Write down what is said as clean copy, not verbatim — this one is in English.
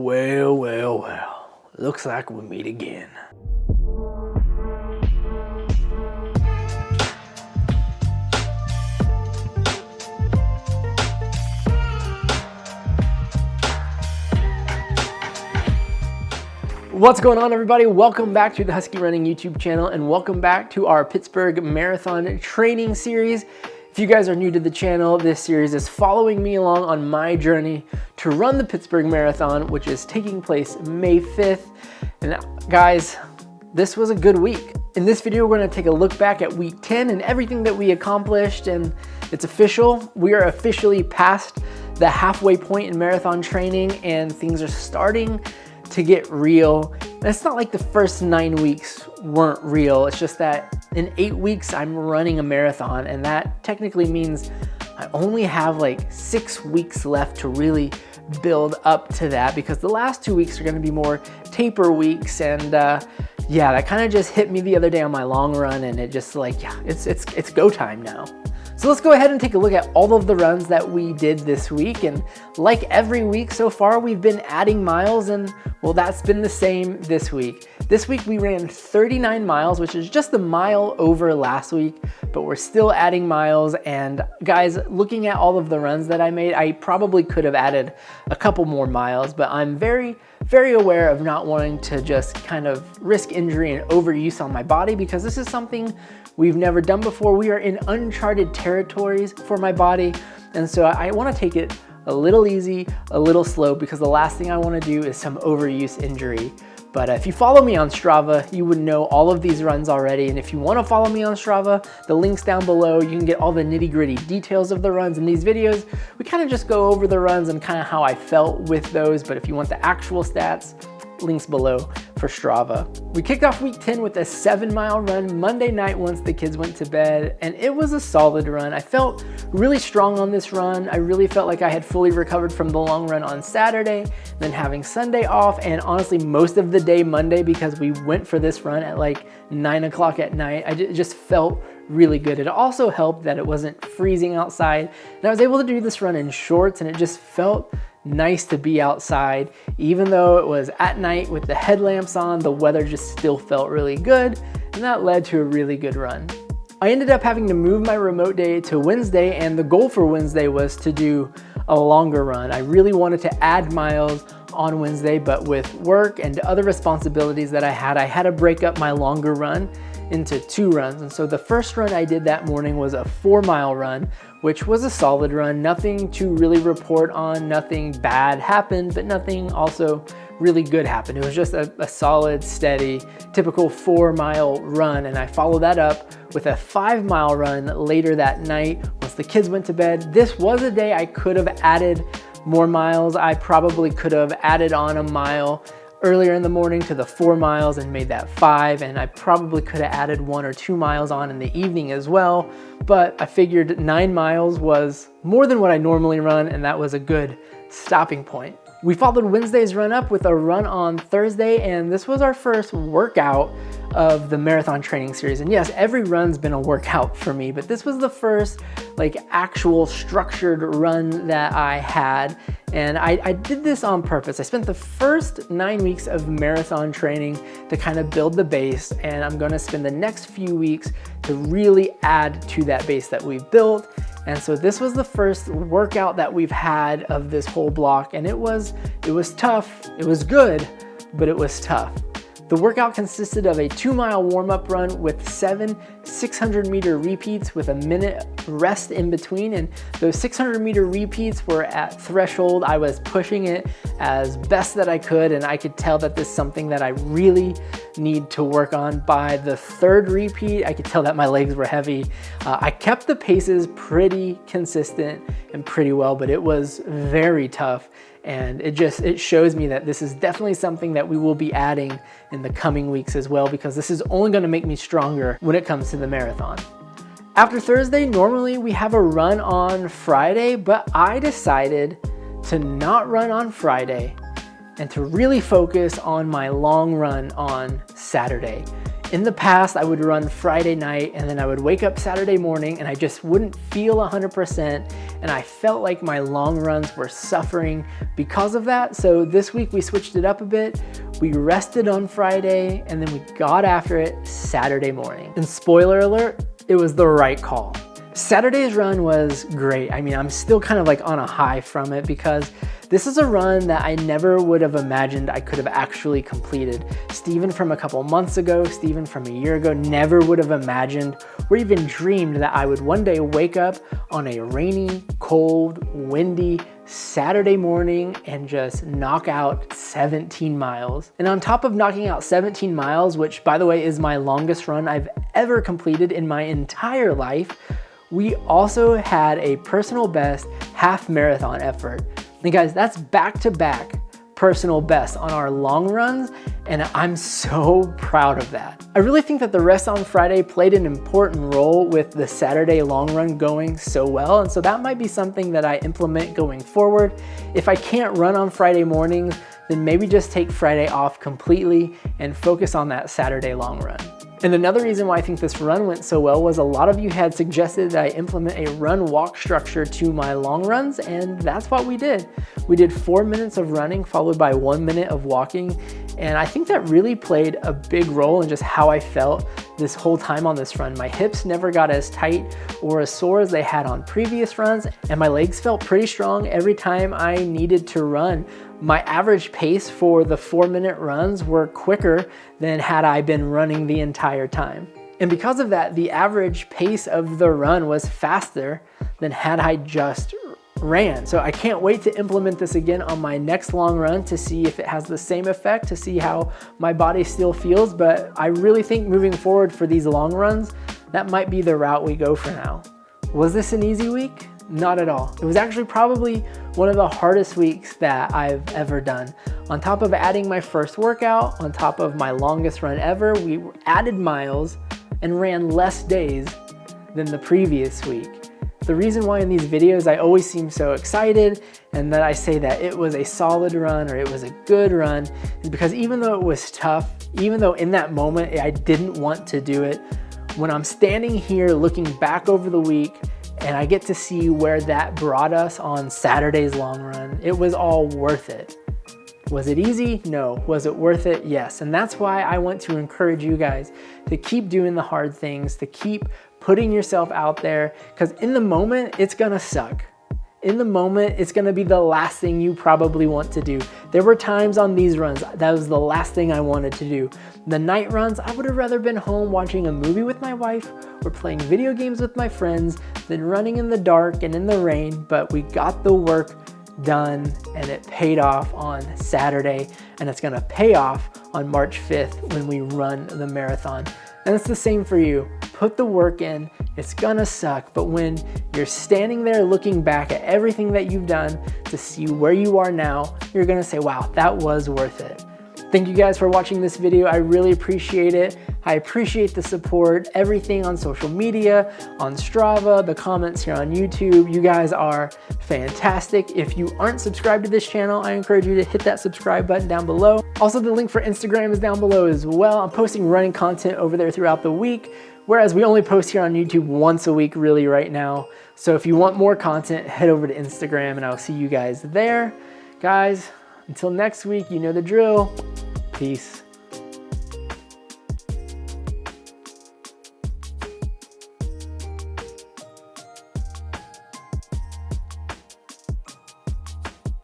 Well, well, well. Looks like we meet again. What's going on, everybody? Welcome back to the Husky Running YouTube channel, and welcome back to our Pittsburgh Marathon training series. If you guys are new to the channel, this series is following me along on my journey to run the Pittsburgh Marathon, which is taking place May 5th. And guys, this was a good week. In this video, we're going to take a look back at week 10 and everything that we accomplished, and it's official. We are officially past the halfway point in marathon training, and things are starting to get real. And it's not like the first 9 weeks weren't real. It's just that in 8 weeks, I'm running a marathon, and that technically means I only have like 6 weeks left to really build up to that, because the last 2 weeks are going to be more taper weeks. And yeah, that kind of just hit me the other day on my long run, and it just like, yeah, it's go time now. So let's go ahead and take a look at all of the runs that we did this week. And like every week so far, we've been adding miles, and well, that's been the same this week. This week we ran 39 miles, which is just a mile over last week, but we're still adding miles. And guys, looking at all of the runs that I made, I probably could have added a couple more miles, but I'm very aware of not wanting to just kind of risk injury and overuse on my body, because this is something we've never done before. We are in uncharted territories for my body. And so I want to take it a little easy, a little slow, because the last thing I want to do is some overuse injury. But if you follow me on Strava, you would know all of these runs already. And if you want to follow me on Strava, the link's down below. You can get all the nitty-gritty details of the runs. In these videos, we kind of just go over the runs and kind of how I felt with those. But if you want the actual stats, links below for Strava. We kicked off week 10 with a 7-mile run Monday night once the kids went to bed, and it was a solid run. I felt really strong on this run. I really felt like I had fully recovered from the long run on Saturday, then having Sunday off, and honestly most of the day Monday, because we went for this run at like 9 o'clock at night. I just felt really good. It also helped that it wasn't freezing outside, and I was able to do this run in shorts, and it just felt nice to be outside. Even though it was at night with the headlamps on, the weather just still felt really good, and that led to a really good run. I ended up having to move my remote day to Wednesday, and the goal for Wednesday was to do a longer run. I really wanted to add miles on Wednesday, but with work and other responsibilities that I had to break up my longer run into 2 runs. And so the first run I did that morning was a 4-mile run, which was a solid run. Nothing to really report on, nothing bad happened, but nothing also really good happened. It was just a solid, steady, typical 4-mile run. And I followed that up with a 5-mile run later that night once the kids went to bed. This was a day I could have added more miles. I probably could have added on a mile earlier in the morning to the 4 miles and made that 5, and I probably could have added 1 or 2 miles on in the evening as well, but I figured 9 miles was more than what I normally run, and that was a good stopping point. We followed Wednesday's run up with a run on Thursday, and this was our first workout of the marathon training series. And yes, every run's been a workout for me, but this was the first like actual structured run that I had. And I did this on purpose. I spent the first 9 weeks of marathon training to kind of build the base, and I'm gonna spend the next few weeks to really add to that base that we've built. And so this was the first workout that we've had of this whole block, and it was tough. It was good, but it was tough. The workout consisted of a 2-mile warm-up run with 7 600-meter repeats with a minute rest in between. And those 600-meter repeats were at threshold. I was pushing it as best that I could, and I could tell that this is something that I really need to work on. By the 3rd repeat, I could tell that my legs were heavy. I kept the paces pretty consistent and pretty well, but it was very tough. And it shows me that this is definitely something that we will be adding in the coming weeks as well, because this is only going to make me stronger when it comes to the marathon. After Thursday, normally we have a run on Friday, but I decided to not run on Friday and to really focus on my long run on Saturday. In the past, I would run Friday night and then I would wake up Saturday morning and I just wouldn't feel 100%, and I felt like my long runs were suffering because of that. So this week we switched it up a bit. We rested on Friday and then we got after it Saturday morning. And spoiler alert, it was the right call. Saturday's run was great. I mean, I'm still kind of like on a high from it because this is a run that I never would have imagined I could have actually completed. Steven from a couple months ago, Steven from a year ago, never would have imagined or even dreamed that I would one day wake up on a rainy, cold, windy Saturday morning and just knock out 17 miles. And on top of knocking out 17 miles, which by the way is my longest run I've ever completed in my entire life, we also had a personal best half marathon effort. And guys, that's back-to-back personal best on our long runs, and I'm so proud of that. I really think that the rest on Friday played an important role with the Saturday long run going so well, and so that might be something that I implement going forward. If I can't run on Friday mornings, then maybe just take Friday off completely and focus on that Saturday long run. And another reason why I think this run went so well was a lot of you had suggested that I implement a run-walk structure to my long runs, and that's what we did. We did 4 minutes of running followed by 1 minute of walking, and I think that really played a big role in just how I felt this whole time on this run. My hips never got as tight or as sore as they had on previous runs, and my legs felt pretty strong every time I needed to run. My average pace for the 4-minute runs were quicker than had I been running the entire time. And because of that, the average pace of the run was faster than had I just ran. So I can't wait to implement this again on my next long run to see if it has the same effect, to see how my body still feels. But I really think moving forward for these long runs, that might be the route we go for now. Was this an easy week? Not at all. It was actually probably one of the hardest weeks that I've ever done. On top of adding my first workout, on top of my longest run ever, we added miles and ran less days than the previous week. The reason why in these videos I always seem so excited and that I say that it was a solid run or it was a good run is because even though it was tough, even though in that moment I didn't want to do it, when I'm standing here looking back over the week and I get to see where that brought us on Saturday's long run, it was all worth it. Was it easy? No. Was it worth it? Yes. And that's why I want to encourage you guys to keep doing the hard things, to keep putting yourself out there, because in the moment, it's gonna suck. In the moment, it's gonna be the last thing you probably want to do. There were times on these runs, that was the last thing I wanted to do. The night runs, I would have rather been home watching a movie with my wife or playing video games with my friends than running in the dark and in the rain, but we got the work done and it paid off on Saturday, and it's gonna pay off on March 5th when we run the marathon. And it's the same for you. Put the work in, it's gonna suck, but when you're standing there looking back at everything that you've done to see where you are now, you're gonna say, wow, that was worth it. Thank you guys for watching this video. I really appreciate it. I appreciate the support, everything on social media, on Strava, the comments here on YouTube. You guys are fantastic. If you aren't subscribed to this channel, I encourage you to hit that subscribe button down below. Also, the link for Instagram is down below as well. I'm posting running content over there throughout the week, whereas we only post here on YouTube once a week really right now. So if you want more content, head over to Instagram and I'll see you guys there. Guys, until next week, you know the drill. Peace.